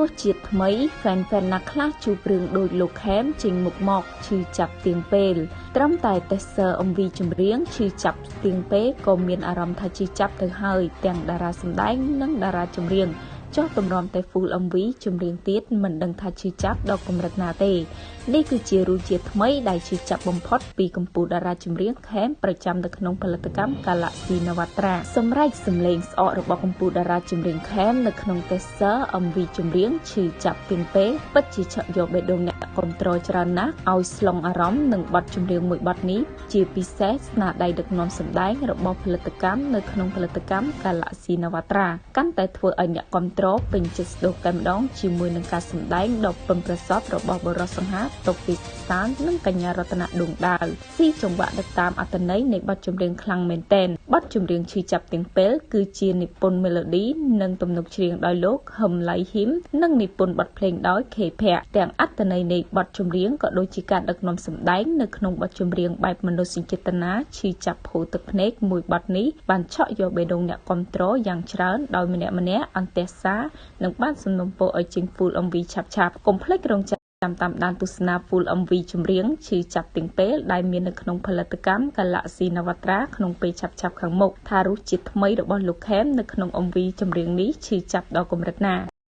សជាតិថ្មីហ្វេនណាខ្លះជួបរឿងដោយលោកខេមចេញមុខមកឈឺចាប់ទៀងពេលត្រឹមតែតេសឺអំវីចម្រៀងឈឺចាប់ទៀងពេលក៏មានអារម្មណ៍ថាឈឺចាប់ទៅហើយទាំងតារាសម្ដែងនិងតារាចម្រៀងចុះតម្រាំតែ Full MV ចម្រៀងទៀតមិនដឹងថាឈឺចាប់ដល់កម្រិតណាទេនេះគឺជារសជាតិថ្មីដែលឈឺចាប់បំផុតពីកម្ពុជាតារាចម្រៀងខេមប្រចាំនៅក្នុងផលិតកម្ម Galaxy Navatra សម្រាប់សម្លេងស្អករបស់កម្ពុជាតារាចម្រៀងខេមនៅក្នុង teaser MV ចម្រៀងឈឺចាប់ទៀងពេលពិតជាឆក់យកបេះដូងអ្នកគ្រប់គ្រងច្រើនណាស់ឲ្យស្លុងអារម្មណ៍នឹងបទចម្រៀងមួយបទនេះជាពិសេសស្នាដៃដឹកនាំសម្ដែងរបស់ផលិតកម្មនៅក្នុងផលិតកម្ម Galaxy Navatra កាន់តែធ្វើឲ្យអ្នកគ្រប់គ្រងពេញចិត្តស្ដោកតែម្ដងជាមួយនឹងការសម្ដែងដ៏ប៉ិនប្រសប់របស់បរិសង្ហាតុកពីសាននិងកញ្ញារតនាដួងដាវស៊ីចង្វាក់ដឹកតាមអត្ថន័យនៃបទចម្រៀងខ្លាំងមែនទែនបទចម្រៀងឈឺចាប់ទាំងពេលគឺជានិពន្ធមេឡូឌីនិងទំនុកច្រៀងដោយលោកហឹមឡៃហ៊ីមនិងនិពន្ធបទភ្លេងដោយខេភ័ក្រទាំងអត្ថន័យនៃបទចម្រៀងក៏ដូចជាការដឹកនាំសម្ដែងនៅក្នុងបទចម្រៀងបែបមនោសញ្ចេតនាឈឺចាប់ហូរទឹកភ្នែកមួយបទនេះបានឆក់យកបេះដូងអ្នកគ្រប់គ្រងយ៉ាងច្រើនដោយម្នាក់អន្តេសានិងបានសំណូមពរឲ្យចេញ Full MV ឆាប់ៗកុំភ្លេចរងចាំតាមដានទស្សនា Full MV ចម្រៀងឈឺចាប់ទាំងពេលដែលមាននៅក្នុងផលិតកម្ម Galaxy Navatra ក្នុងពេលឆាប់ៗខាងមុខថារសជាតិថ្មីរបស់លោកខេមនៅក្នុង MV ចម្រៀងនេះឈឺចាប់ដល់កម្រិតណា